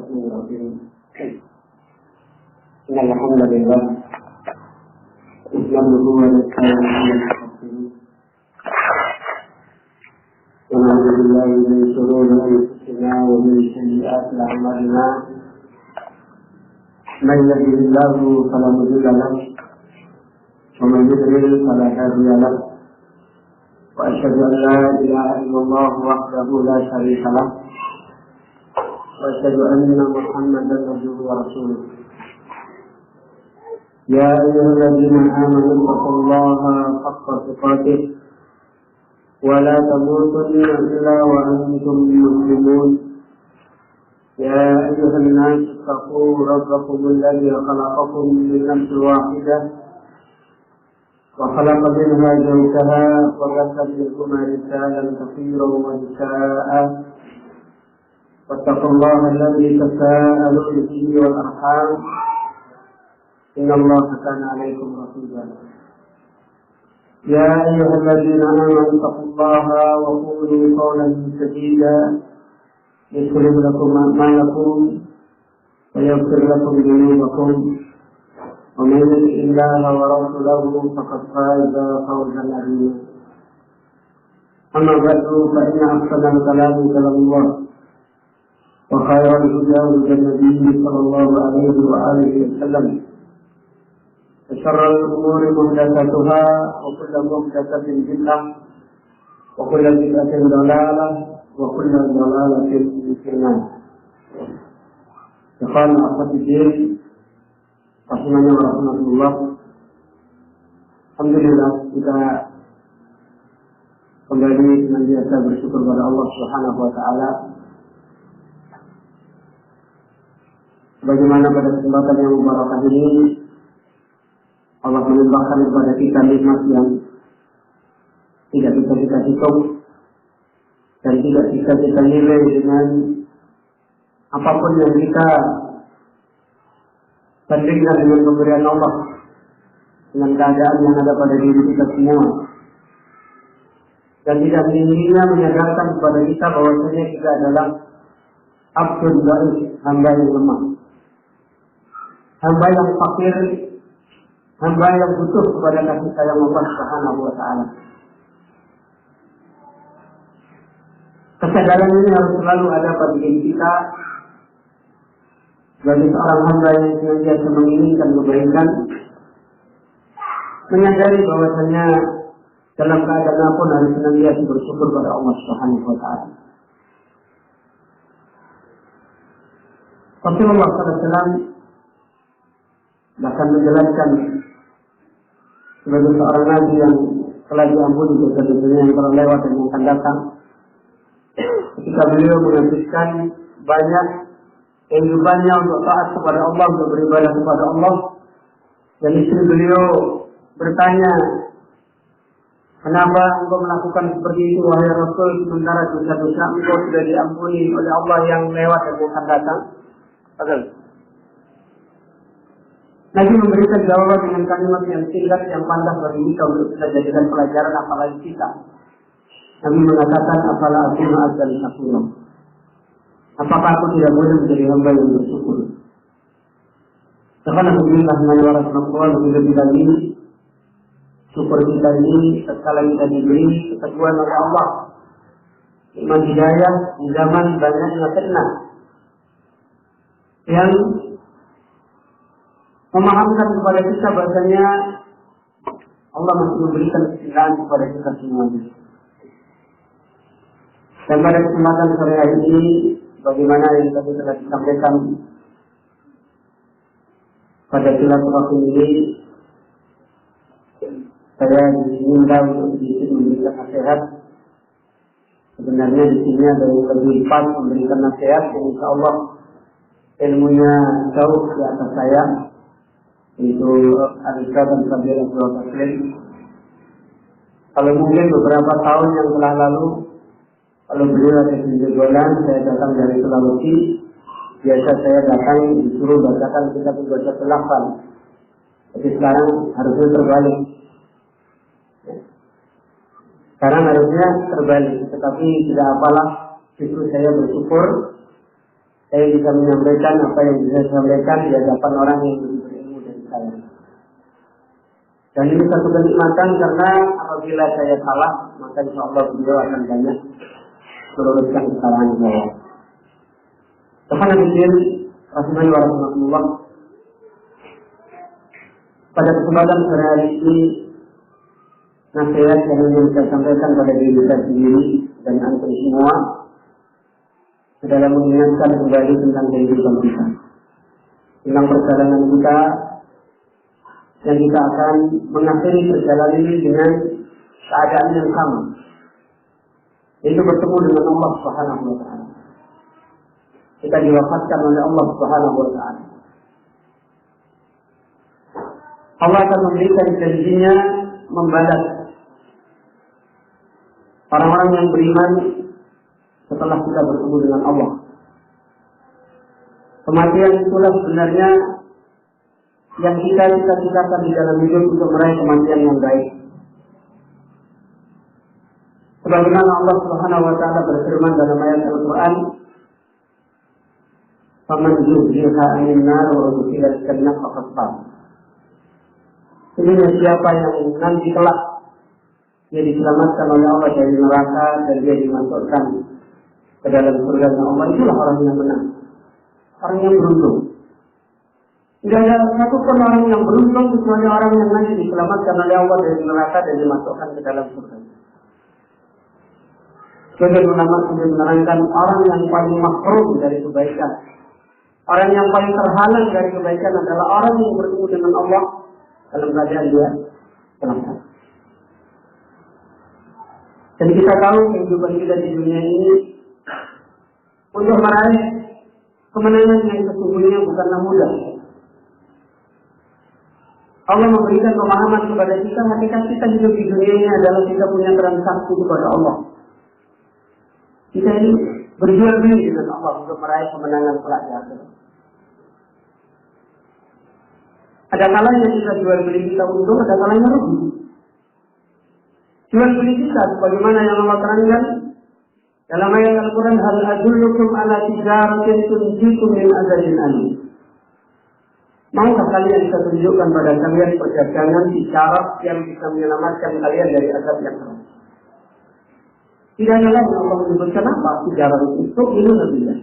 Bismillahirrahmanirrahim. Alhamdulillah. Nahmaduhu wa nasta'inuhu wa na'udzu billahi min shururi anfusina wa min sayyi'ati a'malina. Man yahdihillahu fala mudilla lahu wa man yudlil fala hadiya lahu. Wa asyhadu an la ilaha illallah wahdahu la syarika lahu. وأشهد أن محمدا عبده ورسوله. يا أيها الذين آمنوا اتقوا الله حق تقاته ولا تموتن إلا وأنتم مسلمون. يا أيها الناس اتقوا ربكم الذي خلقكم من نفس واحدة وخلق منها زوجها وبث منهما رجالا كثيرا ونساء. واتقوا الله الذي تساءلون به والأرحام إن الله كان عليكم رقيبا. يا أيها الذين آمنوا اتقوا الله وقولوا قولا سديدا يصلح لكم أعمالكم ويغفر لكم ذنوبكم ومن يطع الله ورسوله فقد فاز فوزا عظيما. أما بعد فإن أحسن الكلام كلام الله وخير الهدى هدى النبي صلى الله عليه وآله وسلم وشر الأمور محدثاتها وكل محدثة بدعة وكل بدعة ضلالة وكل ضلالة في النار. Ikhwan akhwat din rahimani wa rahmatullah. Alhamdulillah kita kembali senantiasa bersyukur kepada Allah Subhanahu wa taala. Bagaimana pada kesempatan yang mubarakah ini Allah melimpahkan kepada kita nikmat yang tidak bisa kita hitung dan tidak bisa kita nilai dengan apapun yang kita bandingkan dengan pemberian Allah, dengan keadaan yang ada pada diri kita semua, dan tidak ingin menyadarkan kepada kita bahwasanya kita adalah abdul dhaif, hamba yang lemah, hamba yang fakir, hamba yang butuh kepada kasih sayang Allah Subhanahu wa taala. Kesadaran ini harus selalu ada pada diri kita bagi seorang hamba yang senantiasa menginginkan kebaikan, menyadari bahwasanya dalam keadaan apapun harus senantiasa bersyukur kepada Allah Subhanahu wa taala. Rasulullah SAW bahkan menjelaskan sebagai seorang nabi yang telah diampuni dosa-dosanya yang telah lewat dan yang akan datang, ketika beliau menghabiskan banyak kehidupannya untuk taat kepada Allah, untuk beribadah kepada Allah, dan istri beliau bertanya, kenapa engkau melakukan seperti itu wahai Rasul, sementara dosa-dosa engkau sudah diampuni oleh Allah yang lewat dan yang akan datang? Nabi memberikan jawaban dengan kalimat yang singkat yang pantas bagi kita untuk kita jadikan pelajaran, apalagi kita. Nabi mengatakan, "Afala akunu azal syukur." Apakah aku tidak boleh menjadi hamba yang bersyukur? Karena Alhamdulillah dengan Rasulullah lebih lagi syukur kita ini setelah kita diberi keteguhan oleh Allah, iman hidayah di zaman banyaknya fitnah yang memahamkan kepada kita bahasanya Allah masih memberikan kesempatan kepada kita semuanya. Dan pada kesempatan sore hari ini, bagaimana yang tadi telah disampaikan pada silaturahim ini, saya diminta untuk sedikit memberikan nasihat. Sebenarnya di sini ada yang lebih pas memberikan nasihat, yang insya Allah ilmunya jauh di atas saya, itu Arisa dan Sabir Abdul Taslim. Kalau mungkin beberapa tahun yang telah lalu, kalau beliau ada di Jogjolan, saya datang dari Sulawesi, biasa saya datang disuruh bacakan kitab baca selafan. Tapi sekarang harusnya terbalik. Sekarang harusnya terbalik, tetapi tidak apalah, justru saya bersyukur saya bisa menyampaikan apa yang bisa saya sampaikan di hadapan orang yang lebih berilmu dari saya. Dan ini satu kenikmatan karena apabila saya salah, maka insya Allah beliau akan banyak meluruskan kesalahan saya. Alhamdulillah, Rahimani wa rahmatullah. Pada kesempatan sore hari ini, nasihat yang ingin saya sampaikan pada diri saya sendiri dan antum semua adalah mengingatkan kembali tentang kehidupan kita, tentang perjalanan kita, dan kita akan mengakhiri perjalanan ini dengan keadaan yang sama, yaitu bertemu dengan Allah Subhanahu wa Ta'ala. Kita diwafatkan oleh Allah Subhanahu wa Ta'ala. Allah akan memberikan janjinya membalas orang-orang yang beriman setelah kita bertemu dengan Allah. Kematian itulah sebenarnya yang kita cita-citakan di dalam hidup untuk meraih kematian yang baik. Sebagaimana Allah Subhanahu wa Ta'ala berfirman dalam ayat Al-Qur'an, "Faman zuhziha 'anil nar wa udkhila al-jannah faqad faz." Ini siapa yang nanti kelak dia diselamatkan oleh Allah dari neraka dan dia dimasukkan ke dalam surga Allah, itulah orang yang menang, orang yang beruntung. Tidak ada satu pun orang yang beruntung kecuali orang yang nanti diselamatkan oleh Allah dari neraka dan dimasukkan ke dalam surga. Sebagian ulama sudah menerangkan orang yang paling mahrum dari kebaikan, orang yang paling terhalang dari kebaikan adalah orang yang bertemu dengan Allah dalam keadaan dia selamat. Dan kita tahu kehidupan kita di dunia ini untuk meraih kemenangan yang sesungguhnya bukanlah mudah. Allah memberikan pemahaman kepada kita, hakikat kita hidup di dunia ini adalah kita punya transaksi kepada Allah. Kita ini berjual beli dengan Allah untuk meraih kemenangan kelak di akhirat. Ada kalanya kita jual beli kita untung, ada kalanya rugi. Jual beli kita sebagaimana yang Allah terangkan dalam ayat Al-Quran, "Hal adullukum ala tijaratin tunjikum min adzabin alim." Maukah kalian saya tunjukkan pada kalian perdagangan tijarah yang bisa menyelamatkan kalian dari azab yang keras? Tidak ada lagi Allah menyebutkan apa tijarah itu ilmu.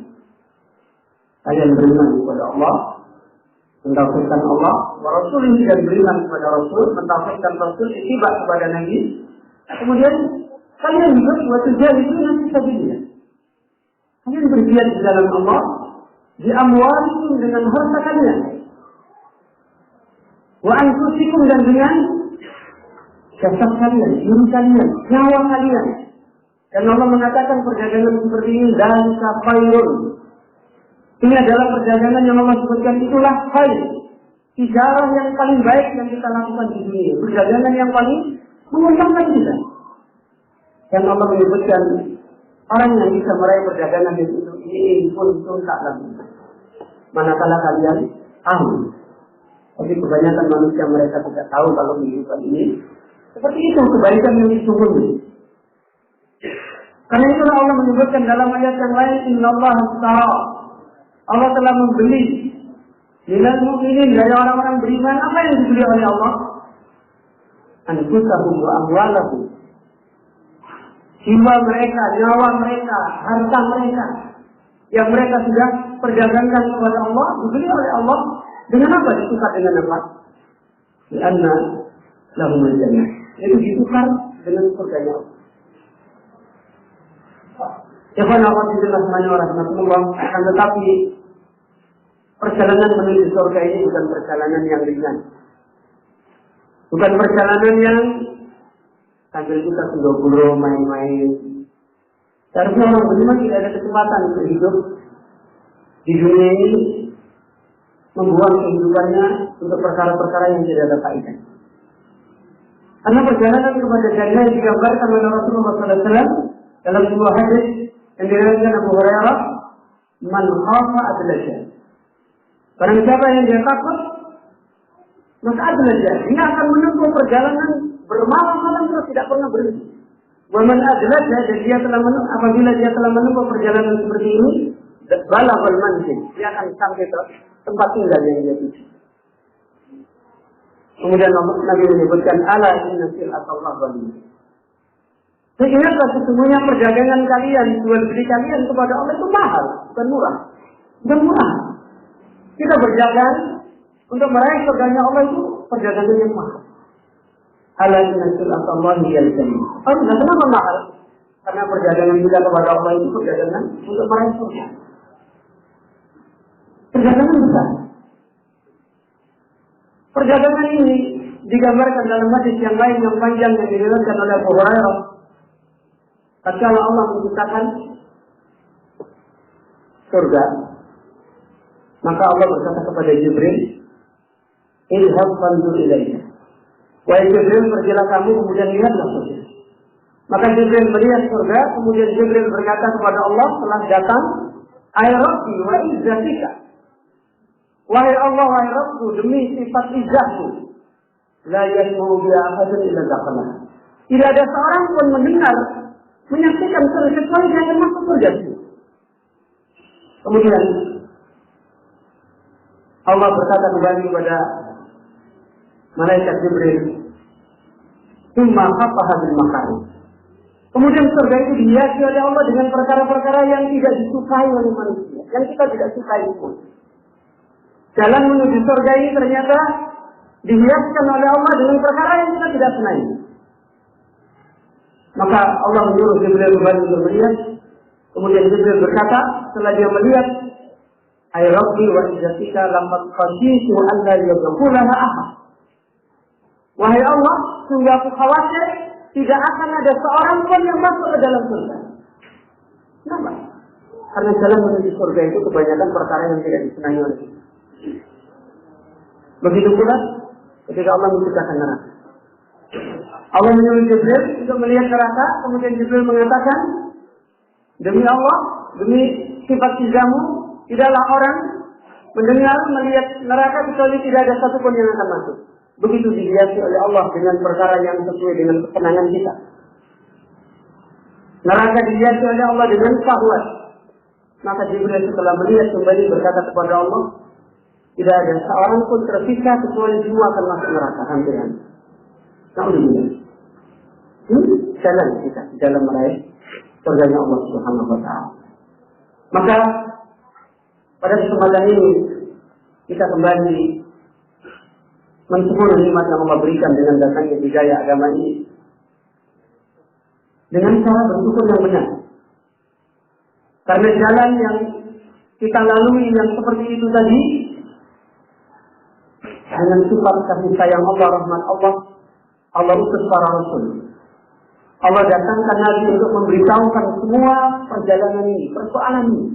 Kalian beriman kepada Allah, mentauhidkan Allah, wa Rasulih, dan beriman kepada Rasul, mentauhidkan Rasul, ittiba kepada Nabi. Kemudian kalian juga buat tujuan itu nanti sabilillah. Kalian berjihad di dalam Allah, di amwalikum dengan harta kalian, wa anfusikum dan dengan jasad kalian, diri kalian, nyawa kalian. Dan Allah mengatakan perdagangan seperti ini dan khairun. Ini adalah perdagangan yang Allah sebutkan, itulah khair. Tijarah yang paling baik yang kita lakukan di dunia, perdagangan yang paling menguntungkan kita. Dan Allah menyebutkan orang yang bisa meraih perdagangan itu ini pun tak lagi. Manakala kalian tahu. Tapi kebanyakan manusia mereka tidak tahu kalau kehidupan ini seperti itu, kebaikan yang disungguhnya. Karena itulah Allah menyebutkan dalam ayat yang lain, "Innallaha ashtara." Allah telah membeli minal mu'minin, dari orang-orang beriman. Apa yang dibeli oleh Allah? Anfusahum wa amwalahum. Jiwa mereka, nyawa mereka, harta mereka yang mereka sudah perdagangkan kepada Allah, dibeli oleh Allah dengan apa? Ditukar dengan apa? Lianna lahumul jannah. Itu ditukar dengan surganya Allah. Ikhwan Allah rahmatullah, akan tetapi perjalanan menuju surga ini bukan perjalanan yang ringan. Bukan perjalanan yang sambil kita sendok-gulung main-main. Seharusnya orang beriman tidak ada kesempatan untuk hidup di dunia ini membuang kehidupannya untuk perkara-perkara yang tidak ada faedah. Karena perjalanan kepada jannah yang digambarkan oleh Rasulullah SAW dalam sebuah hadis yang diriwayatkan Abu Hurairah, "Man khafa adlaja." Barang siapa yang dia takut, maka adlaja. Dia akan menempuh perjalanan bermalam-malam terus tidak pernah berhenti. Wa man adlaja, dan dia telah apabila dia telah menempuh perjalanan seperti ini, balaghal manzil, dia akan sampai ke tempat tinggal yang dia tuju. Kemudian Nabi menyebutkan ala inna sil'atallah ghaliyah. Ingatlah sesungguhnya perdagangan kalian, jual beli kalian kepada Allah itu mahal, bukan murah. Bukan murah. Kita berdagang untuk meraih surganya Allah itu perdagangan yang mahal. Ala inna sil'atallah ghaliyah. Oh, kenapa mahal? Karena perdagangan kita kepada Allah itu perdagangan untuk meraih surga. Perdagangan besar. Perdagangan ini digambarkan dalam hadis yang lain yang panjang yang diriwayatkan oleh Abu Hurairah. Tatkala Allah menciptakan surga, maka Allah berkata kepada Jibril, "Idhab fanzur ilayya." Wahai Jibril, pergilah kamu kemudian lihatlah surga. Maka Jibril melihat surga, kemudian Jibril berkata kepada Allah setelah datang, "Ay Rabbi wa izzatika." Wahai Allah, wahai Rabbku, demi sifat izzahmu, la yasma'u biha ahadun illa dakhalah. Tidak ada seorang pun mendengar, menyaksikan surga kecuali dia akan masuk surga. Kemudian Allah berkata kembali kepada malaikat Jibril, "Imma khafaha bil makarim." Kemudian surga itu dihiasi oleh Allah dengan perkara-perkara yang tidak disukai oleh manusia, yang kita tidak sukai pun. Jalan menuju surga ini ternyata dihiaskan oleh Allah dengan perkara yang kita tidak senangi. Maka Allah menyuruh Jibril kembali untuk melihat. Kemudian Jibril berkata setelah dia melihat, "Ay Rabbi wa izzatika laqad khasyitu an la yadkhulaha ahad." Wahai Allah, sungguh aku khawatir tidak akan ada seorang pun yang masuk ke dalam surga. Kenapa? Karena jalan menuju surga itu kebanyakan perkara yang tidak disenangi oleh kita. Begitu pula ketika Allah menciptakan neraka. Allah menyuruh Jibril untuk melihat neraka, kemudian Jibril mengatakan, "Demi Allah, demi sifat izzahmu, tidaklah orang mendengar melihat neraka kecuali tidak ada satupun yang akan masuk." Begitu dihiasi oleh Allah dengan perkara yang sesuai dengan kesenangan kita. Neraka dihiasi oleh Allah dengan syahwat. Maka Jibril setelah melihat kembali berkata kepada Allah, tidak ada seorang pun tersisa kecuali semua akan masuk neraka. Hampir-hampir. Alhamdulillah. Ini jalan kita dalam meraih surganya Allah Subhanahu wa Ta'ala. Maka pada kesempatan ini kita kembali mensyukuri nikmat yang Allah berikan dengan datangnya hidayah agama ini dengan cara bersyukur yang benar. Karena jalan yang kita lalui yang seperti itu tadi dengan sifat kasih sayang Allah, rahmat Allah, Allah utus para rasul. Allah datangkan Nabi untuk memberitahukan semua perjalanan ini, persoalan ini.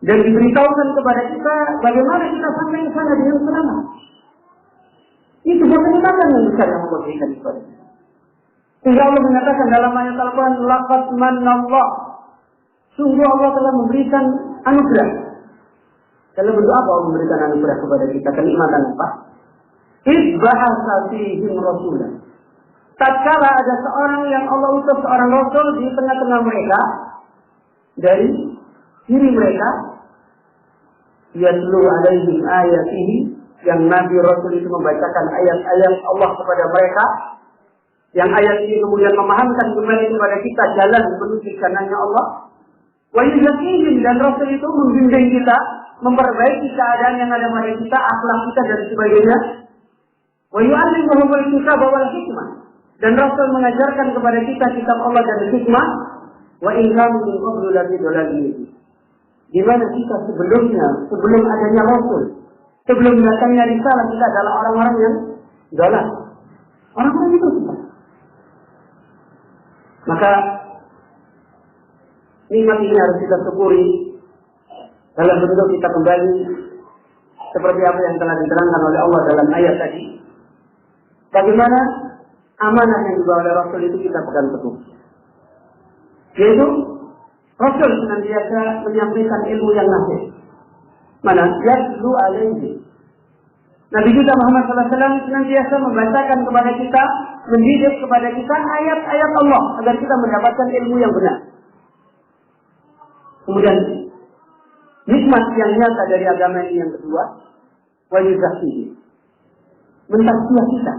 Dan diberitahukan kepada kita bagaimana kita sampai ke sana dengan selamat. Itu kenikmatan yang besar yang Allah berikan kepada kita. Sehingga Allah mengatakan dalam ayat Al-Quran, "Laqad manallah." Sungguh Allah telah memberikan anugerah. Dalam bentuk apa Allah memberikan anugerah kepada kita? Kenikmatan apa? Ibbahasa fihim rasulah. Tatkala ada seorang yang Allah utus seorang rasul di tengah-tengah mereka, dari diri mereka, yatlu alaihim ayatihi, yang Nabi Rasul itu membacakan ayat-ayat Allah kepada mereka, yang ayat ini kemudian memahamkan kembali kepada kita jalan menuju kanannya Allah. Wa yuzakihim, dan Rasul itu membimbing kita, memperbaiki keadaan yang ada pada kita, akhlak kita dan sebagainya. Wa yu'allimuhumul kitaba wal hikmah, dan Rasul mengajarkan kepada kita kitab Allah dan hikmah. Wa in kanu min qablu lafi dhalalin, di mana kita sebelumnya, sebelum adanya Rasul, sebelum datangnya risalah, kita adalah orang-orang yang dalal. Orang-orang itu kita. Maka nikmat ini harus kita syukuri dalam bentuk kita kembali seperti apa yang telah diterangkan oleh Allah dalam ayat tadi. Bagaimana amanah yang dibawa oleh Rasul itu kita pegang teguh. Yaitu Rasul senantiasa menyampaikan ilmu yang nafi'. Mana? Yatlu alaihi. Nabi kita Muhammad SAW senantiasa membacakan kepada kita, mendidik kepada kita ayat-ayat Allah agar kita mendapatkan ilmu yang benar. Kemudian nikmat yang nyata dari agama ini yang kedua, wa yuzakkihi, mentazkiyah kita,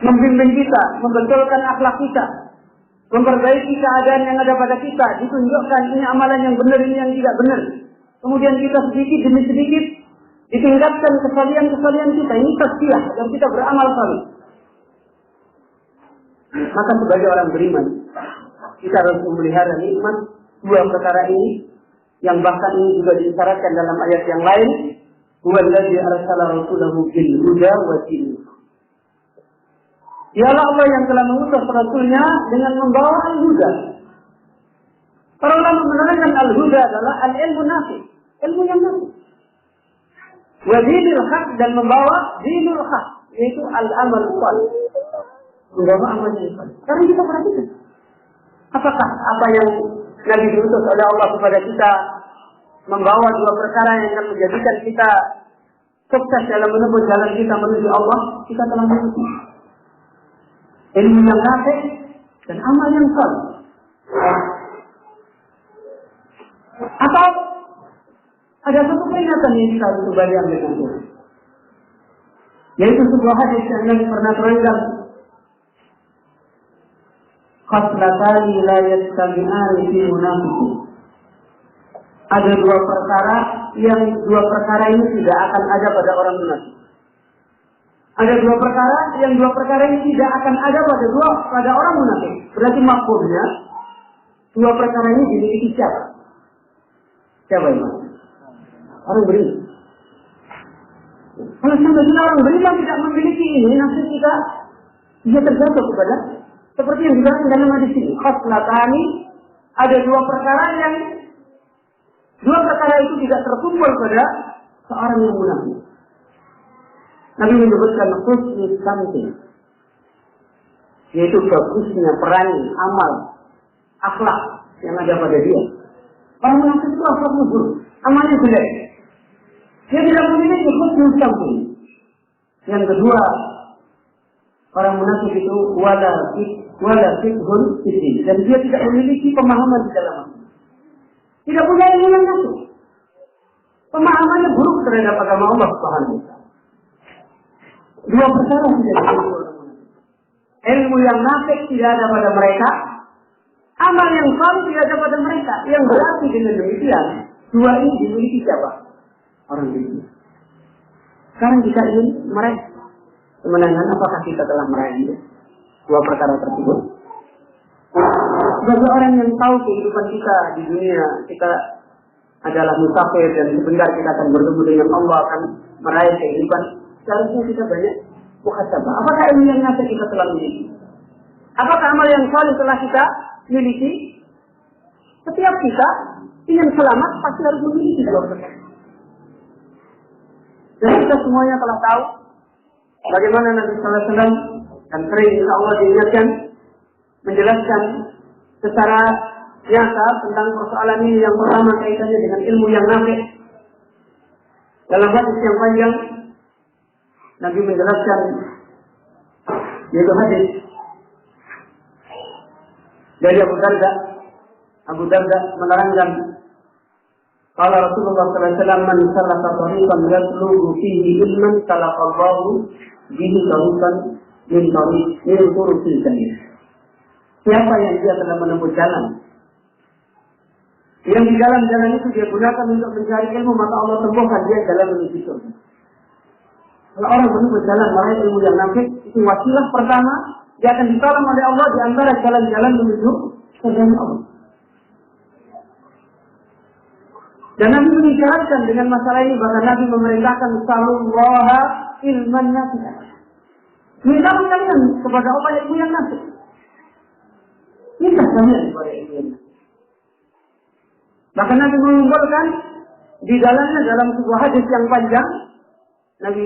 membimbing kita, membetulkan akhlak kita, memperbaiki keadaan yang ada pada kita, ditunjukkan ini amalan yang benar, ini yang tidak benar. Kemudian kita sedikit demi sedikit ditingkatkan kesalian-kesalian kita. Ini tazkiyah dan kita beramal saleh. Maka sebagai orang beriman, kita harus memelihara nikmat dua perkara ini, yang bahkan ini juga disyaratkan dalam ayat yang lain. Huwallazi arsala rasulahu bil huda wa dinil haq. Dialah Allah yang telah mengutus Rasulnya dengan membawa al-huda. Para ulama menerangkan al-huda adalah al-ilmu nafi, ilmu yang nafi. Wa dinil haq, dan membawa dinul haq, yaitu al-amal salih. Membawa amal yang salih. Sekarang kita perhatikan, apakah apa yang Nabi diutus oleh Allah kepada kita membawa dua perkara yang akan menjadikan kita sukses dalam menempuh jalan kita menuju Allah? Kita telah menempuh ilmu yang nafi dan amal yang saleh. Atau ada satu peringatan yang kita harus kembali ambil itu, yaitu sebuah hadis yang Nabi pernah terangkan, khaslatani la yastami'ani fi munafiqin. Ada dua perkara ini tidak akan ada pada orang munafik. Ada dua perkara ini tidak akan ada pada orang munafik. Berarti maksudnya dua perkara ini dimiliki siapa? Siapa ini? Orang beriman. Kalau sebenarnya orang beriman tidak memiliki ini, nanti kita bisa terjatuh kepada seperti yang dijelaskan dalam hadis ini. Khaslatani, ada dua perkara itu tidak terkumpul pada seorang yang munafik. Nabi menyebutkan husnul samti, yaitu bagusnya perangai, amal, akhlak yang ada pada dia. Orang munafik itu akhlaknya buruk, amalnya jelek. Dia tidak memiliki husnul samti. Yang kedua, orang munafik itu wala fiqhun fiddin, dan dia tidak memiliki pemahaman di dalam agama. Tidak punya ilmu yang masuk. Pemahamannya buruk terhadap agama Allah Subhanahu wa taala. Dua perkara tidak ada. Ilmu yang nafik tidak ada pada mereka, amal yang saleh tidak ada pada mereka. Yang berarti dengan demikian, dua ini dimiliki siapa? Orang beriman. Sekarang kita ingin meraih kemenangan. Apakah kita telah meraih dua perkara tersebut? Sebagai orang yang tahu kehidupan kita di dunia, kita adalah musafir dan sebentar kita akan bertemu dengan Allah, akan meraih kehidupan. Seharusnya kita banyak muhasabah. Apakah ilmu yang nafik kita telah miliki? Apakah amal yang saleh telah kita miliki? Setiap kita ingin selamat pasti harus memiliki dua perkara. Dan kita semuanya telah tahu bagaimana Nabi Sallallahu Alaihi Wasallam dan sering insya Allah diingatkan menjelaskan secara nyata tentang persoalan ini. Yang pertama kaitannya dengan ilmu yang nafik. Dalam hadis yang panjang Nabi menjelaskan, yaitu hadis dari Abu Darda menerangkan, qala Rasulullah sallallahu alaihi wasallam, man salaka tariqan yasluku fihi ilman salaqallahu bihi tariqan min turuqil jannah. Siapa yang dia telah menempuh jalan, yang di dalam jalan itu dia gunakan untuk mencari ilmu, maka Allah temukan dia jalan menuju surga. Kalau orang menempuh jalan meraih ilmu yang nafik, itu wasilah pertama dia akan ditolong oleh Allah di antara jalan-jalan menuju surga Allah. Dan Nabi mengisyaratkan dengan masalah ini, bahkan Nabi memerintahkan sallallahu ilman nafik. Minta kalian kepada Allah ilmu yang nafik. Minta kalian kepada ilmu yang nafik. Bahkan Nabi mengumpulkan di dalamnya dalam sebuah hadis yang panjang, Nabi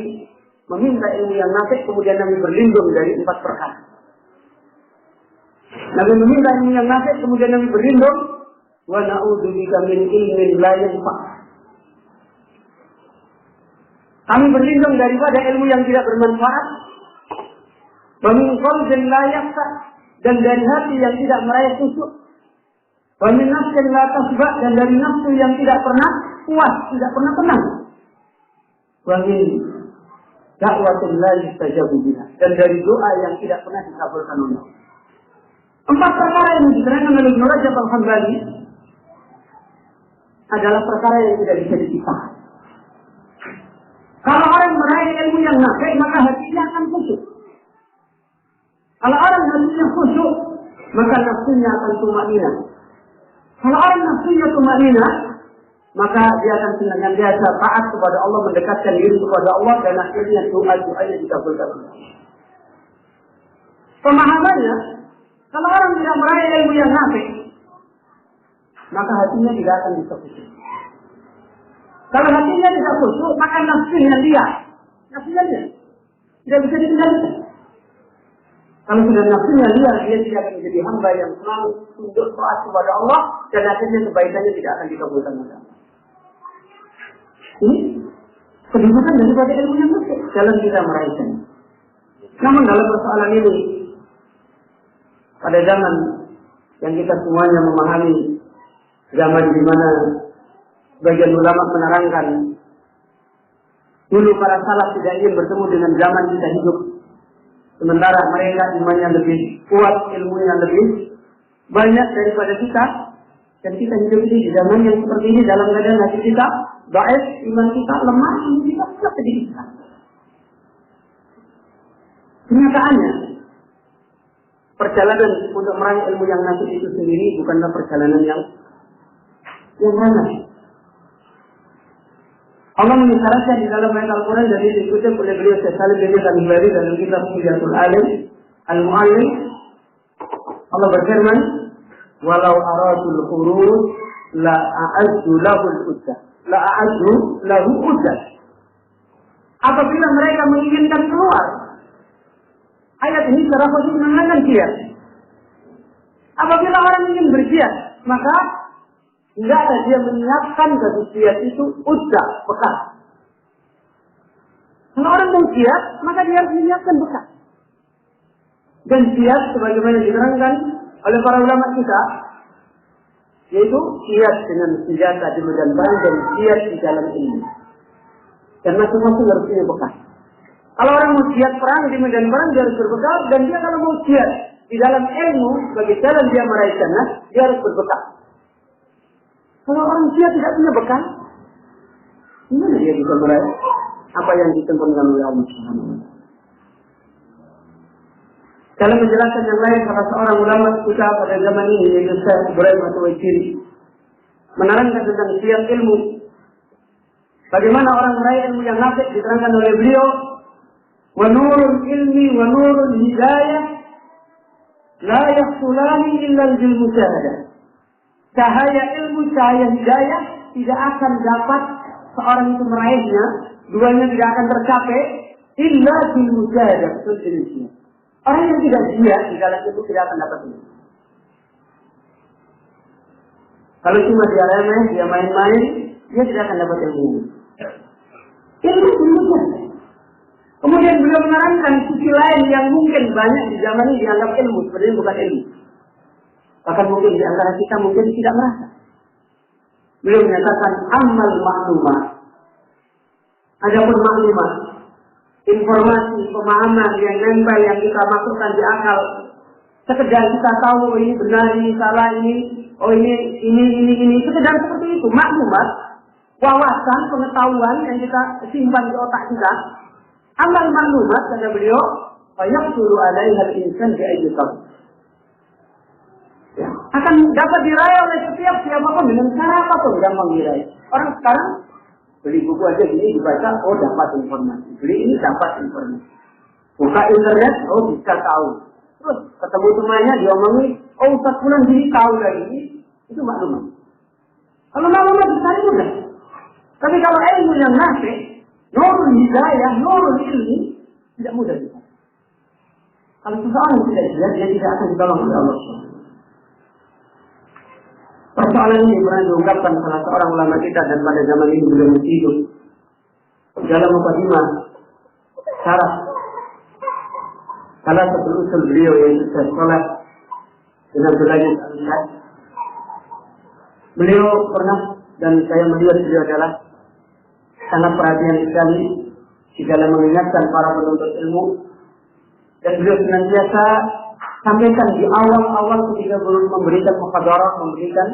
meminta ilmu yang nafik, kemudian Nabi berlindung dari 4 perkara. Nabi meminta ilmu yang nafik, kemudian Nabi berlindung, wa na'udzubika min ilmin la yanfa'. Kami berlindung daripada ilmu yang tidak bermanfaat, wa min qalbin la yakhfa', dan dari hati yang tidak meraih kusuk, wa min nafsin la tasba', dan dari nafsu yang tidak pernah puas, tidak pernah tenang. Wangin dakwatul la yustajabu biha, dan dari doa yang tidak pernah dikabulkan oleh Allah. 4 perkara yang diterangkan oleh Ibnu Rajab Al-Hambali adalah perkara yang tidak bisa dipisah. Kalau orang meraih ilmu yang nafi, maka hatinya akan khusyuk. Kalau orang hatinya khusyuk, maka nafsunya akan tumaninah. Kalau orang nafsunya tumaninah, maka dia akan senantiasa taat kepada Allah, mendekatkan diri kepada Allah, dan akhirnya doa-doanya dikabulkan oleh Allah. Pemahamannya, kalau orang tidak meraih ilmu yang nafi, maka hatinya tidak akan bisa khusyuk. Kalau hatinya tidak khusyuk, maka nafsunya dia tidak bisa dikendalikan. Kalau sudah nafsunya dia tidak akan menjadi hamba yang selalu tunduk taat kepada Allah, dan akhirnya kebaikannya tidak akan dikabulkan oleh Allah. Ini kedudukan daripada ilmu yang nafi dalam kita meraihnya. Namun dalam persoalan ini, pada zaman yang kita semuanya memahami, zaman di mana bagian ulama menerangkan dulu para salaf tidak ingin bertemu dengan zaman kita hidup, sementara mereka imannya lebih kuat, ilmunya lebih banyak daripada kita, dan kita hidup ini di zaman yang seperti ini dalam keadaan hati kita dhaif, iman kita lemah, iman kita sangat sedikit. Kenyataannya, perjalanan untuk meraih ilmu yang nafi itu sendiri bukanlah perjalanan yang ramai. Allah mengisyaratkan di dalam ayat Al-Quran, dan ini dikutip oleh beliau Syekh Salim bin Al-Hilali dalam kitab Hidayatul Alim Al-Mu'allim. Allah berfirman, walau aradul khuruj la a'addu lahu uddah. Apabila mereka menginginkan keluar, ayat ini secara khusus menerangkan jihad. Apabila orang ingin berjihad, maka hendaklah dia menyiapkan bagi jihad itu uddah, bekal. Kalau orang mau jihad, maka dia harus menyiapkan bekal. Dan jihad sebagaimana diterangkan oleh para ulama kita, yaitu jihad dengan senjata di medan perang dan jihad di dalam ilmu. Dan masing-masing harus punya bekal. Kalau orang mau jihad perang di medan perang, dia harus berbekal, dan dia kalau mau jihad di dalam ilmu sebagai jalan dia meraih jannah, dia harus berbekal. Kalau orang jihad tidak punya bekal, gimana dia bisa meraih apa yang ditentukan oleh Allah Subhanahu wa Ta'ala? Dalam menjelaskan yang lain, salah seorang ulama kita pada zaman ini, yaitu Syekh Ibrahim At-Tuwaijiri, menerangkan tentang jihad ilmu. Bagaimana orang meraih ilmu yang nafi, diterangkan oleh beliau, wa nurul ilmi wa nurul hidayah la yahsulani illa bil musyahadah. Cahaya ilmu, cahaya hidayah tidak akan dapat seorang itu meraihnya, duanya tidak akan tercapai illa bil musyahadah. Orang yang tidak jihad di dalam itu tidak akan dapat ini. Kalau cuma dia remeh, dia main-main, dia tidak akan dapat ilmu. Ilmu ilmu. Kemudian beliau menerangkan sisi lain yang mungkin banyak di zaman ini dianggap ilmu, sebenarnya bukan ilmu. Bahkan mungkin di antara kita mungkin tidak merasa. Beliau menyatakan amal maklumat. Adapun maklumat, informasi, pemahaman yang nempel yang kita masukkan di akal, sekedar kita tahu oh ini benar, ini salah, ini, sekedar seperti itu, maklumat, wawasan, pengetahuan yang kita simpan di otak kita. Amal maklumat, kata beliau, fayaqsulu alaihal insan bi'ayyutam. Ya, akan dapat diraih oleh setiap siapapun dengan cara apapun gampang diraih. Orang sekarang beli buku aja gini dibaca, oh dapat informasi. Beli ini dapat informasi. Buka internet, oh bisa tahu. Terus ketemu temannya diomongi, oh Ustaz Fulan jadi tahu lagi ini, itu maklumat. Kalau maklumat besar mudah. Tapi kalau ilmu yang nafi, nurul hidayah, nurul ilmi, tidak mudah juga. Kalau seseorang tidak jelas, dia tidak akan ditolong oleh Allah. Persoalan ini pernah diungkapkan salah seorang ulama kita, dan pada zaman ini beliau masih hidup. Dalam mukadimah syarat salah satu usul beliau yaitu sholat dengan belajar al-Isya. Beliau pernah dan saya melihat beliau adalah sangat perhatian sekali di dalam mengingatkan para penuntut ilmu, dan beliau senantiasa sampaikan di awal-awal ketika belum memberikan muhadharah, memberikan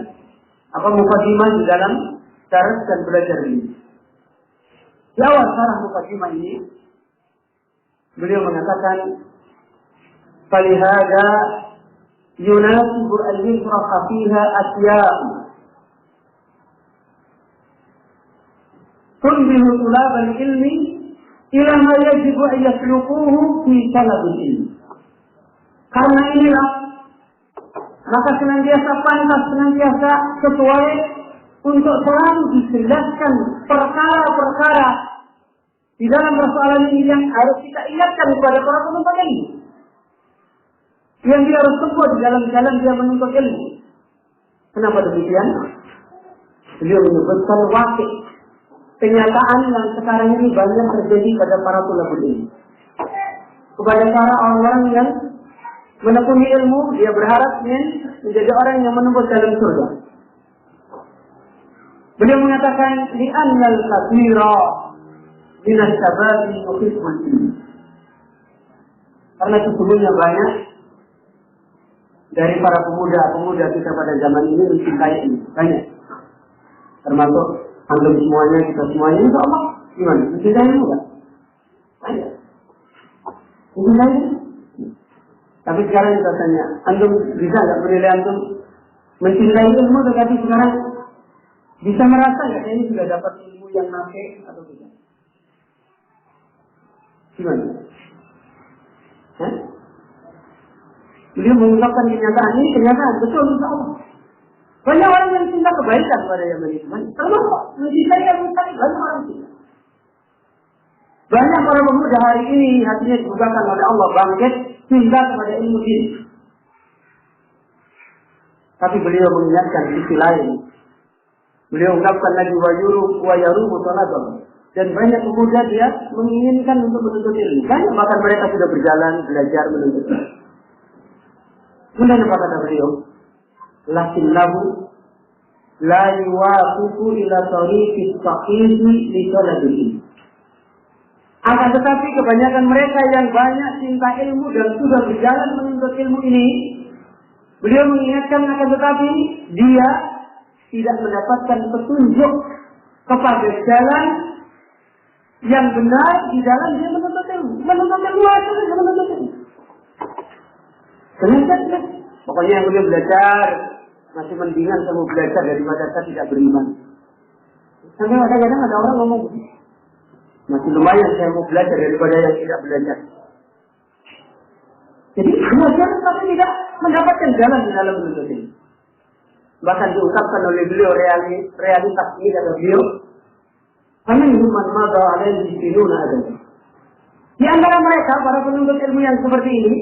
mukadimah di dalam syarah dan belajar ini. Di awal syarah mukadimah ini beliau mengatakan, "Falihada yunasibu an yusraha fiha asya' tunbihu tulabal ilmi ila ma yajibu an yasluquhu fi talabil ilmi." Karena inilah maka senantiasa pantas, senantiasa sesuai untuk selalu dijelaskan perkara-perkara di dalam persoalan ini yang harus kita ingatkan kepada para penuntut ilmu, yang dia harus tempuh di dalam jalan dia menuntut ilmu. Kenapa demikian? Beliau menyebutkan wakil kenyataan yang sekarang ini banyak terjadi pada para tulabul ilmu, kepada para orang yang menekuni ilmu, dia berharap menjadi orang yang menempuh dalam surga. Beliau mengatakan, li'annal katsira minas syababi yuhibbul ilm. Karena sesungguhnya banyak dari para pemuda kita pada zaman ini mencintai ilmu. Banyak. Termasuk antum semuanya, kita semuanya, insya Allah. Gimana? Mencintai ilmu kan? Banyak. Mencintai ilmu. Tapi sekarang kita tanya, antum bisa nggak menilai antum mencintai ilmu, tetapi sekarang bisa merasa nggak ini sudah dapat ilmu yang nafi atau tidak? Gimana? Beliau mengungkapkan kenyataan ini, kenyataan betul insya Allah. Banyak orang yang cinta kebaikan pada zaman itu, termasuk mencintai ilmu tadi, banyak orang cinta. Banyak para pemuda hari ini hatinya dibukakan oleh Allah, bangkit cinta kepada ilmu ini. Tapi beliau mengingatkan sisi lain. Beliau ungkapkan lagi wa yarumu talabah. Dan banyak pemuda dia menginginkan untuk menuntut ilmu. Banyak bahkan mereka sudah berjalan belajar menuntut ilmu. Kemudian apa kata beliau? Lakin lahu la yuwafiqu ila tariqis sahihi li talabil ilm. Akan tetapi kebanyakan mereka yang banyak cinta ilmu dan sudah berjalan menuntut ilmu ini, beliau mengingatkan akan tetapi dia tidak mendapatkan petunjuk kepada jalan yang benar di dalam dia menuntut ilmu. Menuntut ilmu apa? Menuntut ilmu. Kenapa? Pokoknya yang beliau belajar masih mendingan kamu belajar daripada saya tidak beriman. Sampai kadang-kadang ada orang ngomong begitu. Masih lumayan saya mau belajar daripada yang tidak belajar. Jadi belajar tapi tidak mendapatkan jalan di dalam menuntut ilmu. Bahkan diungkapkan oleh beliau realitas ini kata beliau, "Faminhum man madha alaihi sinuna adam." Di antara mereka para penuntut ilmu yang seperti ini,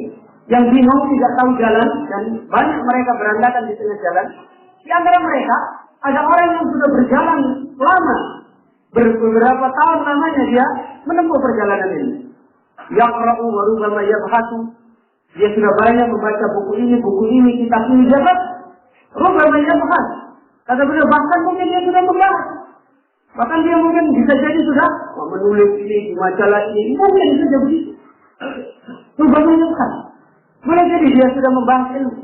yang bingung tidak tahu jalan dan banyak mereka berantakan di tengah jalan. Di antara mereka ada orang yang sudah berjalan lama, beberapa tahun lamanya dia menempuh perjalanan ini. Yaqra'u wa rubbama yabhatu. Dia sudah banyak membaca buku ini, kitab ini dapat. Rubbama yabhat. Kata beliau bahkan mungkin dia sudah membahas. Bahkan dia mungkin bisa jadi sudah menulis ini di majalah ini, mungkin saja begitu. Rubbama yabhat. Boleh jadi dia sudah membahas ilmu.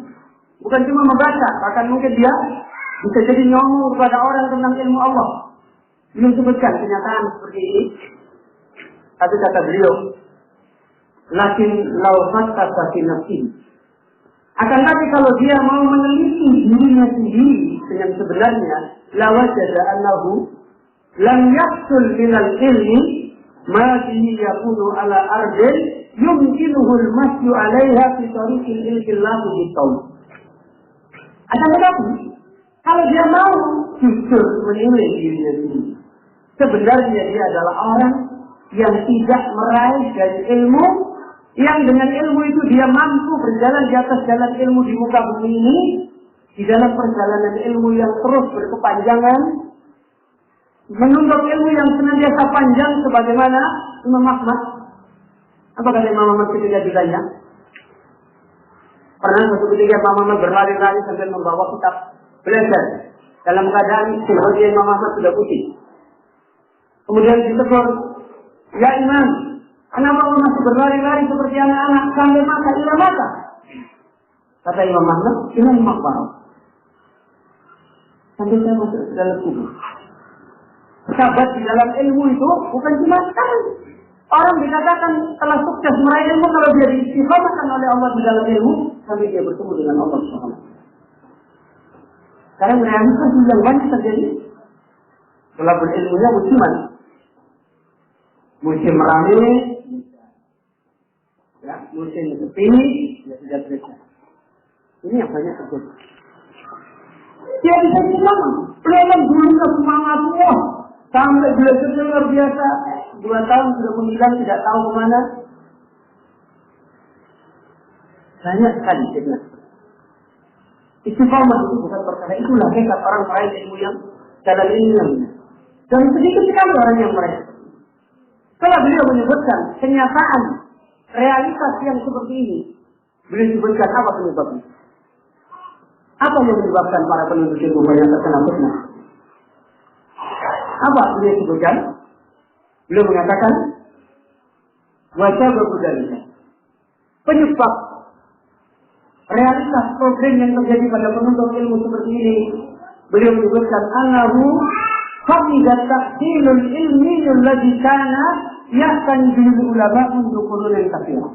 Bukan cuma membaca, bahkan mungkin dia bisa jadi ngomong kepada orang tentang ilmu Allah. Belum sebutkan kenyataan seperti ini. Tapi kata beliau, lakin lau fattasa fi nafsihi. Akan tapi kalau dia mau meneliti dirinya sendiri dengan sebenarnya, la wajada annahu lam yahsul minal ilmi ma bihi yakunu ala ardin yumkinuhu al-masyu 'alaiha fi tariqil ilmi lahu bitawb. Akan tetapi kalau dia mau jujur menilai dirinya sendiri, sebenarnya dia adalah orang yang tidak meraih dari ilmu, yang dengan ilmu itu dia mampu berjalan di atas jalan ilmu di muka bumi ini, di dalam perjalanan ilmu yang terus berkepanjangan, menuntut ilmu yang senantiasa panjang sebagaimana Imam Ahmad. Apa kata Imam Ahmad ketika ditanya? Pernah suatu ketika Imam Ahmad berlari-lari sambil membawa kitab belajar. dalam keadaan wajah Imam Ahmad sudah putih. Kemudian ditegur, ya Imam, kenapa masih berlari-lari seperti anak-anak sampai mata hilang mata? Kata Imam Ahmad, ini makbar. Sampai saya masuk ke dalam kubur. Sahabat di dalam ilmu itu bukan cuma sekali. Orang dikatakan telah sukses meraih ilmu kalau dia diistiqomahkan oleh Allah di dalam ilmu sampai dia bertemu dengan Allah SWT. Karena realitas yang banyak terjadi. Setelah berilmunya musiman, musim ramai, ya, musim sepi, dia sudah selesai. Ini yang banyak terjadi. Dia bisa dibilang, beliau dulunya semangat, wah, sampai belajar luar biasa. 2 tahun sudah menghilang, tidak tahu kemana. Banyak sekali fitnah. Istiqomah itu bukan perkara itulah hebat orang meraih ilmu yang dalam ilmu. Dan sedikit sekali orang yang meraih. Kalau beliau menyebutkan kenyataan realitas yang seperti ini, beliau sebutkan apa penyebabnya? Apa yang menyebabkan para penuntut ilmu banyak terkena fitnah? Apa beliau sebutkan? Beliau mengatakan wajah berbudaya. Penyebab realitas problem yang terjadi pada penuntut ilmu seperti ini, beliau menyebutkan annahu haqiqat tahsilul ilmi alladhi kana yahtan bil ulama untuk qurun katsira.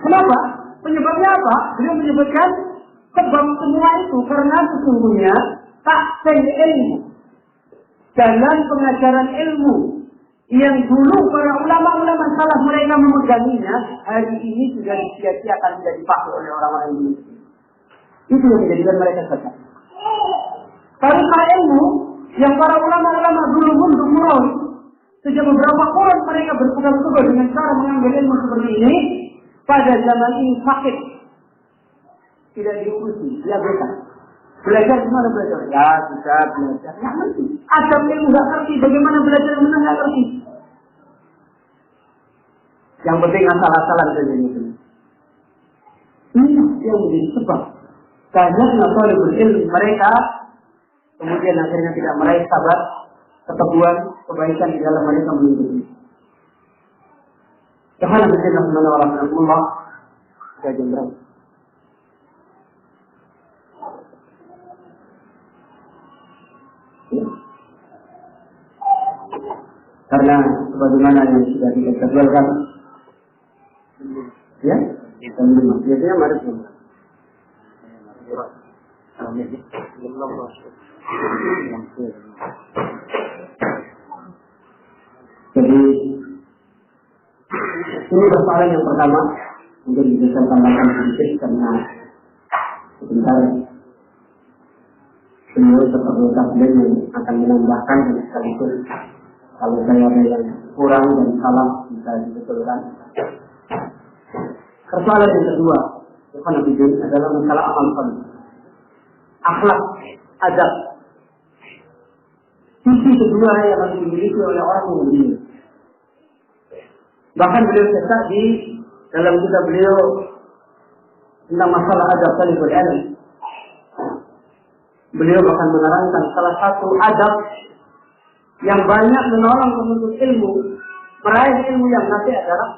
Kenapa? Penyebabnya apa? Beliau menyebutkan sebab semua itu karena sesungguhnya tahsil ilmu, jalan pengajaran ilmu yang dulu para ulama-ulama salaf mereka memeganginya, hari ini sudah disia-siakan, tidak dipakai oleh orang-orang ini. Itu yang menjadikan mereka sesat. Tarikhah ilmu yang para ulama-ulama dulu mundur mulai sejak beberapa orang mereka berpegang teguh dengan cara mengambil ilmu seperti ini, pada zaman ini sakit, tidak diurusi, dia bebas. Belajar gimana belajar? Ya, bisa belajar. Ya, nanti. Ada ilmu nggak ngerti, bagaimana belajar yang benar nggak ngerti. Yang penting asal-asalan saja itu. Ini yang menjadi sebab banyaknya thalibul ilmu mereka kemudian akhirnya tidak meraih sahabat, keteguhan, kebaikan di dalam mereka menuntut. Jangan berjadilah mana orang Allah jam berapa? Ya. Karena sebagaimana yang sudah kita jadwalkan, ya, biasanya mari kita. Jadi ini persoalan yang pertama untuk bisa tambahkan sedikit karena sebentar beliau seperti takdir yang akan menambahkan dan sekaligus kalau saya ada yang kurang dan salah bisa dibetulkan. Persoalan yang kedua adalah masalah amal saleh, akhlak, adab. Sisi kedua yang harus dimiliki oleh orang mukmin. Bahkan beliau cetak di dalam kitab beliau tentang masalah adab talibul ilm. Beliau bahkan menerangkan salah satu adab yang banyak menolong penuntut ilmu meraih ilmu yang nafi adalah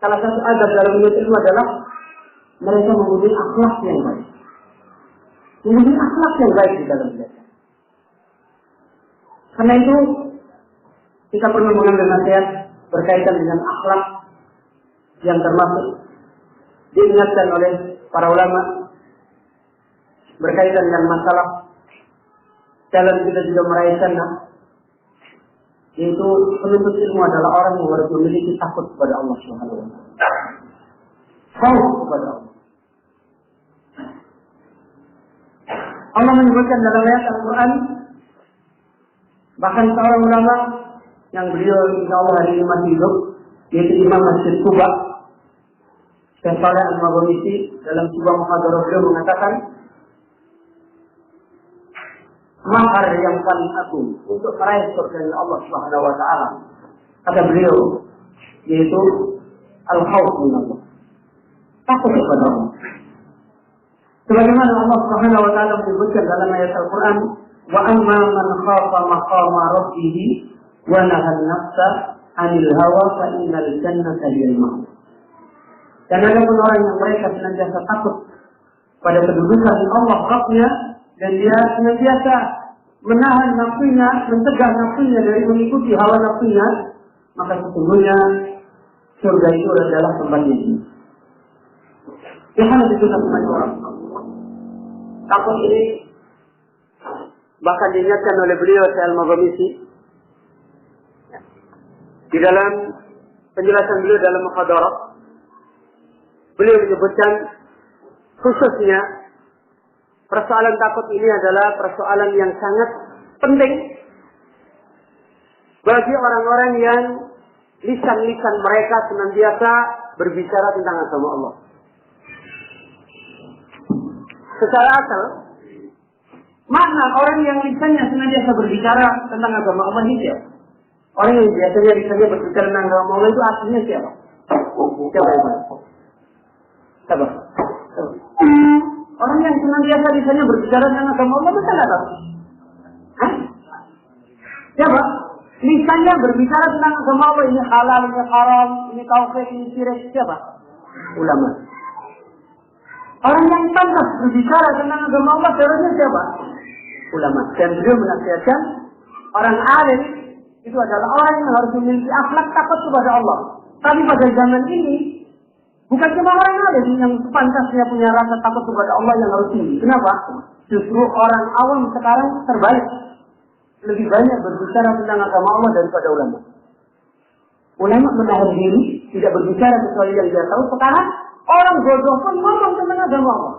salah satu adab dalam menuntut ilmu adalah mereka mempunyai akhlak yang baik. Mempunyai akhlak yang baik di dalam belajar. Karena itu kita perlu mengambil nasihat berkaitan dengan akhlak yang termasuk diingatkan oleh para ulama berkaitan dengan masalah dalam kita juga meraih jannah, yaitu penuntut ilmu adalah orang yang harus memiliki takut kepada Allah Subhanahu wa taala. Takut kepada Allah. Allah menyebutkan dalam ayat Al-Quran, bahkan seorang ulama yang beliau insya Allah hari ini masih hidup, yaitu Imam Masjid Kuba, Syekh Shalih Al-Maghamisi, dalam sebuah muhadarah beliau mengatakan, mahar yang paling agung untuk meraih surga Allah Subhanahu wa taala, kata beliau, yaitu al-khauf min Allah. Takut kepada Allah. Sebagaimana Allah Subhanahu wa taala menyebutkan dalam ayat Al-Qur'an, "Wa amma man khafa maqama rabbih wa nahaa an-nafsa 'anil hawa fa innal jannata hiyal ma'wa." Dan ada pun orang yang mereka senantiasa takut pada kedudukan Allah Rabbnya dan dia senantiasa menahan nafsunya, mencegah nafsunya dari mengikuti hawa nafsunya, maka sesungguhnya surga itu adalah tempatnya. Ya, hal itu sama orang. Takut ini bahkan diingatkan oleh beliau Syekh Al-Maghamisi di dalam penjelasan beliau dalam Muhadarah. Beliau menyebutkan khususnya persoalan takut ini adalah persoalan yang sangat penting bagi orang-orang yang lisan-lisan mereka senantiasa berbicara tentang agama Allah. Secara asal, mana orang yang lisannya senantiasa berbicara tentang agama Allah ini siapa? Orang yang biasanya lisannya berbicara tentang agama Allah itu aslinya siapa? Siapa? Orang yang senantiasa lisannya berbicara tentang agama Allah itu siapa? Siapa? Lisannya berbicara tentang agama Allah, ini halal, ini haram, ini tauhid, ini syirik, siapa? Ulama. Orang yang pantas berbicara tentang agama Allah seharusnya siapa? Ulama. Dan beliau menasihatkan orang alim itu adalah orang yang harus memiliki akhlak takut kepada Allah. Tapi pada zaman ini bukan cuma orang alim yang pantasnya punya rasa takut kepada Allah yang harus tinggi. Kenapa? Justru orang awam sekarang terbalik. Lebih banyak berbicara tentang agama Allah daripada ulama. Ulama menahan diri, tidak berbicara kecuali yang dia tahu. Sekarang orang bodoh pun ngomong tentang agama Allah.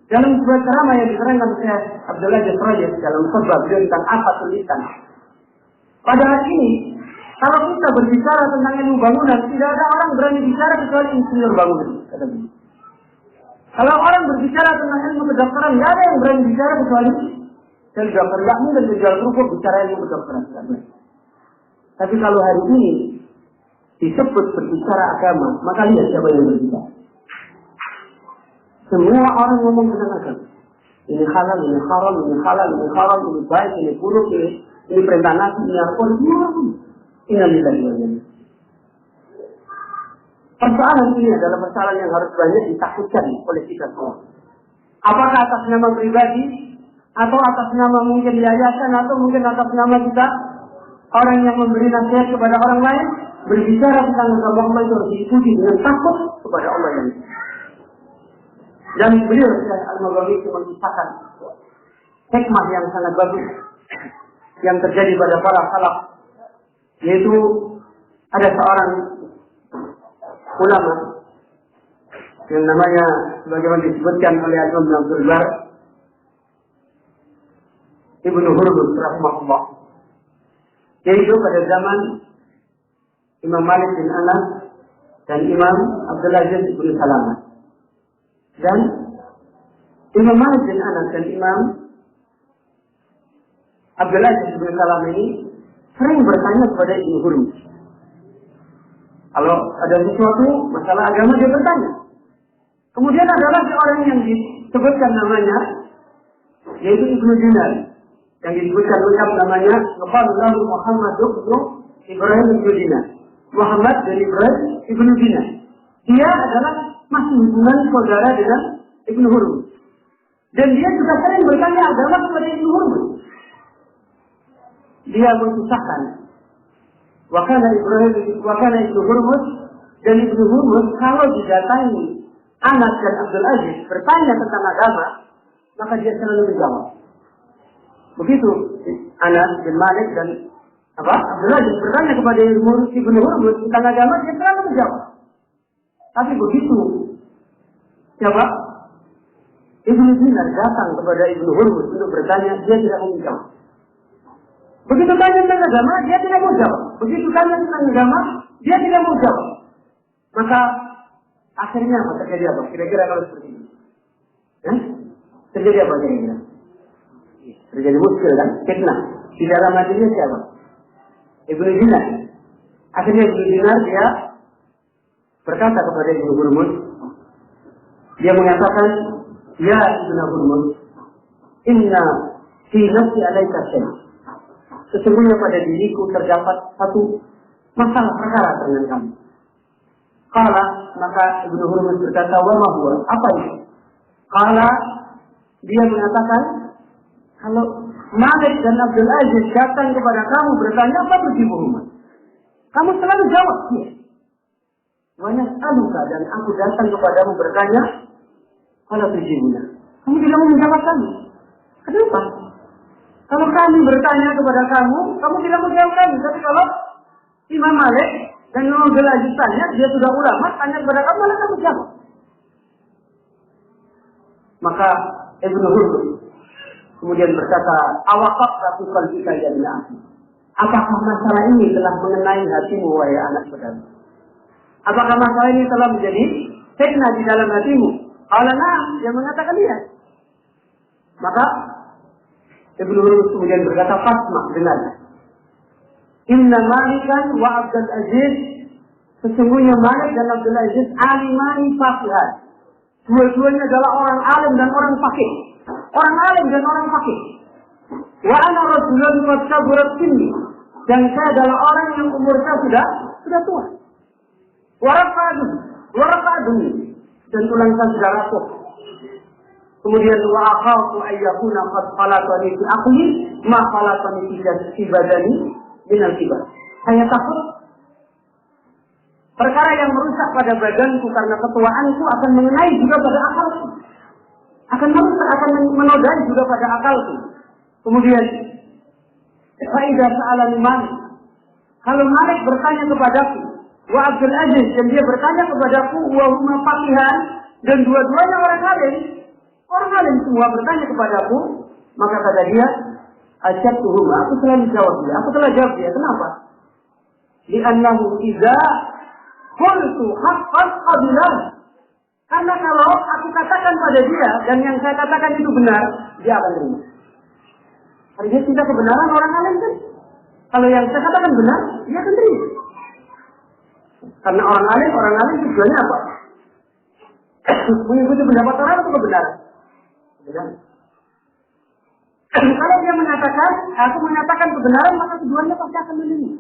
Dalam sebuah ceramah yang diterangkan oleh Abdullah Jasrajah dalam khutbah beliau tentang apa tulisan. Pada hari ini, kalau kita berbicara tentang ilmu bangunan, tidak ada orang berani bicara kecuali insinyur bangunan. Kalau orang berbicara tentang ilmu kedokteran, tidak ada yang berani bicara kecuali dan dokter. Tidak mungkin menjual kerupuk bicara ilmu kedokteran. Tapi kalau hari ini disebut berbicara agama, maka lihat siapa yang berbicara. Semua orang ngomong tentang agama. Ini halal, ini haram, ini halal, ini haram, ini baik, ini buruk, ini perintah Nabi, ini apa, ini lillahi. Persoalan ini adalah persoalan yang harus banyak ditakutkan oleh kita semua. Apakah atas nama pribadi, atau atas nama mungkin yayasan, atau mungkin atas nama kita, orang yang memberi nasihat kepada orang lain, berbicara tentang agama Allah itu harus diikuti dengan takut kepada Allah yang itu. Dan beliau Al-Maghamisi mengisahkan hikmah yang sangat bagus yang terjadi pada para salaf, yaitu ada seorang ulama yang namanya sebagaimana disebutkan oleh Imam Abdul Bar Ibnu Hurmuz rahimahullah, yaitu pada zaman Imam Malik bin Anas dan Imam Abdul Aziz bin Salamah. Dan Imam Malik bin Anas dan Imam Abdul Aziz bin Salamah ini sering bertanya kepada Ibnu Hurmuz. Kalau ada sesuatu masalah agama dia bertanya. Kemudian ada lagi orang yang disebutkan namanya, yaitu Ibnu Dinar, yang disebutkan lengkap namanya Ngefalulahu Muhammad Ibrahim Ibnu Dinar. Muhammad dan Ibrahim Ibnu Dinar. Dia adalah masih hubungan saudara dengan Ibnu Hurmuz. Dan dia juga sering bertanya agama kepada Ibnu Hurmuz. Dia mengisahkan Wakana Ibnu Hurmuz dan Ibnu Hurmuz kalau didatangi Anas dan Abdul Aziz bertanya tentang agama, maka dia selalu menjawab. Begitu Anas bin Malik dan Abdul Aziz bertanya kepada Ibnu Hurmuz tentang agama, dia selalu menjawab. Tapi begitu siapa? Ibnu Dinar datang kepada Ibnu Hurmuz untuk bertanya, dia tidak mau menjawab. Begitu tanya tentang agama, dia tidak mau jawab. Begitu tanya tentang agama, dia tidak mau jawab. Maka akhirnya apa? Terjadi apa? Kira-kira kalau seperti ini. Terjadi apa kira-kira? Terjadi muskil kan? Fitnah. Di dalam hatinya siapa? Ibnu Dinar. Akhirnya Ibnu Dinar dia berkata kepada Ibnu Hurmuz, Dia mengatakan, ya Ibnu Hurmuz, inna fi nafsi alaika syai'. Sesungguhnya pada diriku terdapat satu masalah perkara dengan kamu. Qala, maka Ibnu Hurmuz berkata, wa ma huwa? Apa itu? Qala, dia mengatakan, kalau Malik dan Abdul Aziz datang kepada kamu bertanya apa begitu Muhammad, kamu selalu jawab dia. Wa nas'aluka, dan aku datang kepadamu bertanya, kalau tujibuna, kamu tidak mau menjawab kami. Kenapa? Kalau kami bertanya kepada kamu tidak mau jawab kami. Tapi kalau Imam Malik dan Imam Abdul Aziz tanya, dia sudah ulama, tanya kepada kamu, malah kamu jawab. Maka Ibnu Hurmuz kemudian berkata, awaqaf fi qalbika ya ibn akhi. Apakah masalah ini telah mengenai hatimu wahai anak saudara? Apakah masalah ini telah menjadi fitnah di dalam hatimu? Qala na'am, dia mengatakan iya. Maka Ibnu Hurmuz kemudian berkata, fasma, dengar. Inna Malikan wa Abdul Aziz, sesungguhnya Malik dan Abdul Aziz alimani faqihan. Dua-duanya adalah orang alim dan orang faqih. Orang alim dan orang faqih. Wa ana rajulun qad kaburat sinni, dan saya adalah orang yang umur saya sudah tua. Wa rafa'adun, dan tulang saya sudah rapuh. Kemudian wa akhafu ayyakuna qad khalatani fi aqli ma khalatani fi badani min al-kibar. Saya takut perkara yang merusak pada badanku karena ketuaanku akan mengenai juga pada akalku. Akan merusak, akan menodai juga pada akalku. Kemudian faidah sa'alani Malik, kalau Malik bertanya kepadaku, wa Abdul Aziz, dan dia bertanya kepadaku, wa huma faqihan, dan dua-duanya orang alim semua bertanya kepadaku, maka kata dia, asyabtuhum, aku telah jawab dia. Kenapa? Li'annahu idza qultu haqqan qabilah. Karena kalau aku katakan pada dia dan yang saya katakan itu benar, dia akan terima. Karena dia cinta kebenaran orang alim kan. Kalau yang saya katakan benar, dia akan terima. Karena orang alim tujuannya apa? Mengikuti pendapat orang atau kebenaran? Benar. Kalau dia mengatakan, aku menyatakan kebenaran, maka tujuannya pasti akan menilai.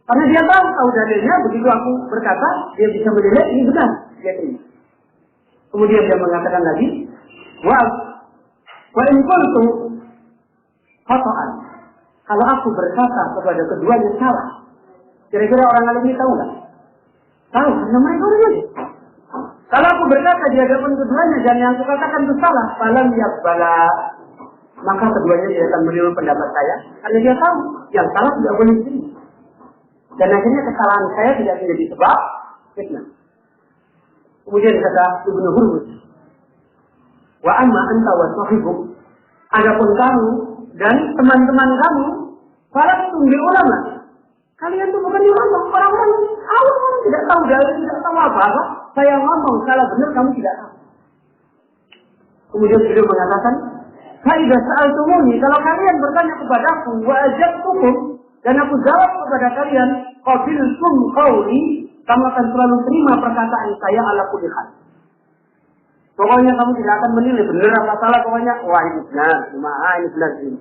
Karena dia tahu dalilnya, begitu aku berkata, dia bisa menilai ini benar. Dia terima. Kemudian dia mengatakan lagi, wa in qultu khata'an. Kalau aku berkata kepada keduanya salah, kira-kira orang alim ini tahu nggak? Tahu, karena mereka orang alim. Kalau aku berkata di hadapan keduanya dan yang aku katakan itu salah, falam yaqbala, maka keduanya tidak akan menilai pendapat saya, karena dia tahu yang salah tidak boleh diterima. Dan akhirnya kesalahan saya tidak menjadi sebab fitnah. Kemudian kata Ibnu Hurmuz, wa amma anta wa sahibuk, adapun kamu dan teman-teman kamu, falastum bi ulama. Kalian itu bukan ulama, orang-orang awam, tidak tahu dalil, tidak tahu apa-apa. Saya ngomong salah benar, kamu tidak tahu. Kemudian beliau mengatakan, "Faidah sa'altumuni, kalau kalian bertanya kepadaku, wa ajabtukum, dan aku jawab kepada kalian, qabiltum qawli, kamu akan selalu terima perkataan saya ala kulli hal." Pokoknya kamu tidak akan menilai benar apa salah, pokoknya wah ini benar, ini benar ini.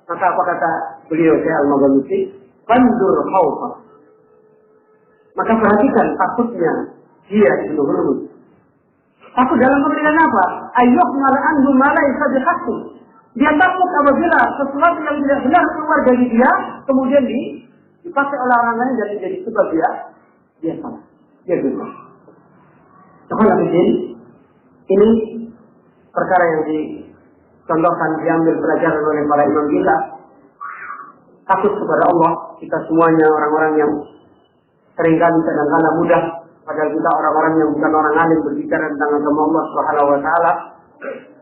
Maka apa kata beliau saya Al-Maghamisi, "Fandur khawfa." Maka perhatikan takutnya dia Ibnu Hurmuz. Takut dalam pengertian apa? Ayyuh mala'anhu malaisa bihaqqin. Dia takut apabila sesuatu yang tidak benar keluar dari dia, kemudian dipakai oleh orang lain dan menjadi sebab dia salah. Dia benar. Ini perkara yang dicontohkan, diambil pelajaran oleh para imam kita. Takut kepada Allah, kita semuanya orang-orang yang seringkali kadang-kala mudah, padahal kita orang-orang yang bukan orang alim berbicara tentang agama Allah Subhanahu wa taala.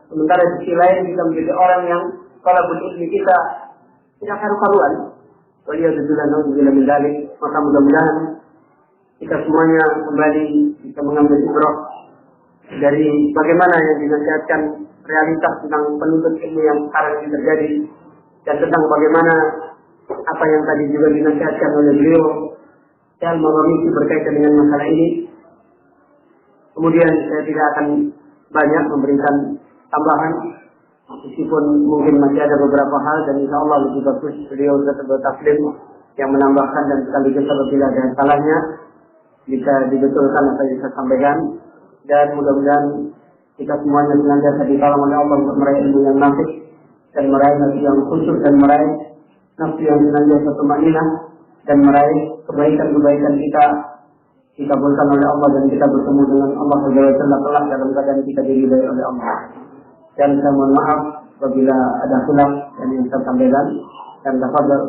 Sementara di sisi lain kita menjadi orang yang talabul ilmi kita tidak karu-karuan. Waliyadzubillah min dzalik. Maka mudah-mudahan kita semuanya kembali bisa mengambil ibrah dari bagaimana yang dinasihatkan realitas tentang penuntut ilmu yang sekarang ini terjadi, dan tentang bagaimana apa yang tadi juga dinasihatkan oleh beliau. Saya Al-Maghamisi berkaitan dengan masalah ini. Kemudian saya tidak akan banyak memberikan tambahan, meskipun mungkin masih ada beberapa hal, dan insya Allah lebih bagus beliau tersebut taslim yang menambahkan, dan sekaligus apabila ada salahnya bisa dibetulkan apa yang saya sampaikan. Dan mudah-mudahan kita semuanya senantiasa ditolong oleh Allah untuk meraih ilmu yang nafi dan meraih nafsu yang khusyuk dan meraih nafsu yang senantiasa tumaninah dan meraih kebaikan-kebaikan kita dikabulkan oleh Allah dan kita bertemu dengan Allah Subhanahu wa taala kelak dalam keadaan kita diridai oleh Allah. Dan saya mohon maaf apabila ada khilaf yang saya sampaikan, dan tafadhol.